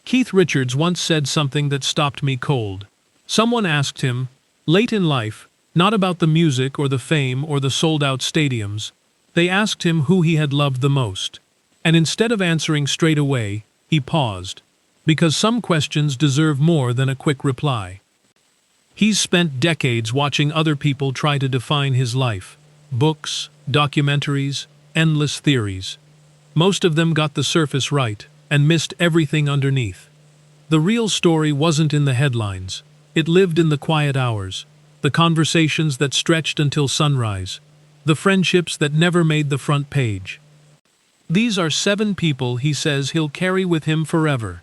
Keith Richards once said something that stopped me cold. Someone asked him, late in life, not about the music or the fame or the sold-out stadiums, they asked him who he had loved the most. And instead of answering straight away, he paused. Because some questions deserve more than a quick reply. He's spent decades watching other people try to define his life. Books, documentaries, endless theories. Most of them got the surface right and missed everything underneath. The real story wasn't in the headlines. It lived in the quiet hours, the conversations that stretched until sunrise, the friendships that never made the front page. These are 7 people he says he'll carry with him forever.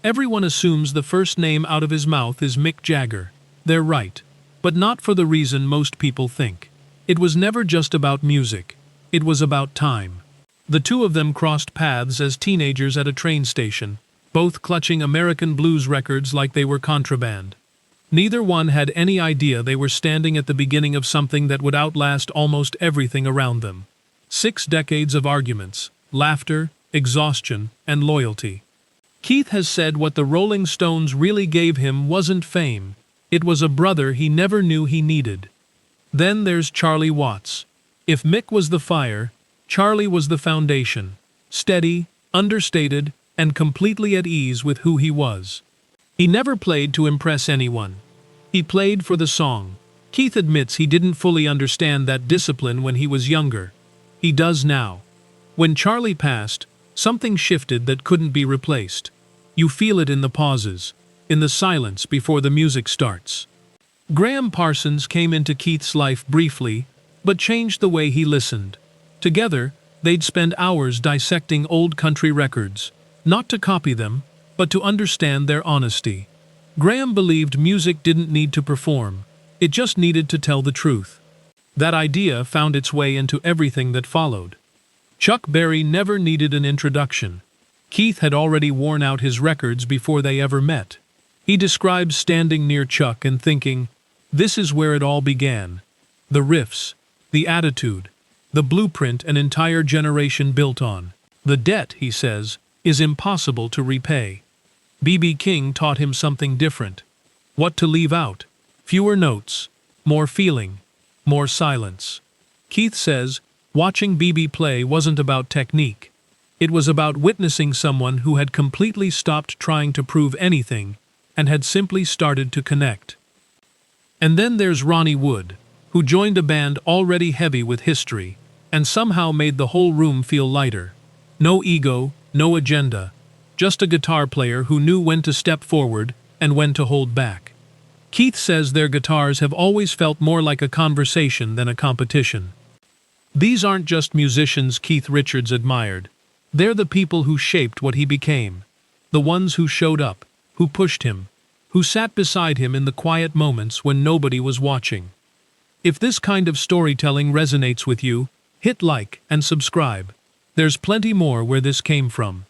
Everyone assumes the first name out of his mouth is Mick Jagger. They're right, but not for the reason most people think. It was never just about music. It was about time. The two of them crossed paths as teenagers at a train station, both clutching American blues records like they were contraband. Neither one had any idea they were standing at the beginning of something that would outlast almost everything around them. 6 decades of arguments, laughter, exhaustion, and loyalty. Keith has said what the Rolling Stones really gave him wasn't fame. It was a brother he never knew he needed. Then there's Charlie Watts. If Mick was the fire, Charlie was the foundation. Steady, understated, and completely at ease with who he was. He never played to impress anyone. He played for the song. Keith admits he didn't fully understand that discipline when he was younger. He does now. When Charlie passed, something shifted that couldn't be replaced. You feel it in the pauses, in the silence before the music starts. Graham Parsons came into Keith's life briefly, but changed the way he listened. Together, they'd spend hours dissecting old country records, not to copy them, but to understand their honesty. Graham believed music didn't need to perform, it just needed to tell the truth. That idea found its way into everything that followed. Chuck Berry never needed an introduction. Keith had already worn out his records before they ever met. He describes standing near Chuck and thinking, this is where it all began. The riffs, the attitude, the blueprint an entire generation built on. The debt, he says, is impossible to repay. B.B. King taught him something different. What to leave out. Fewer notes, more feeling, more silence. Keith says, watching B.B. play wasn't about technique. It was about witnessing someone who had completely stopped trying to prove anything and had simply started to connect. And then there's Ronnie Wood, who joined a band already heavy with history, and somehow made the whole room feel lighter. No ego, no agenda, just a guitar player who knew when to step forward and when to hold back. Keith says their guitars have always felt more like a conversation than a competition. These aren't just musicians Keith Richards admired. They're the people who shaped what he became. The ones who showed up, who pushed him, who sat beside him in the quiet moments when nobody was watching. If this kind of storytelling resonates with you, hit like and subscribe. There's plenty more where this came from.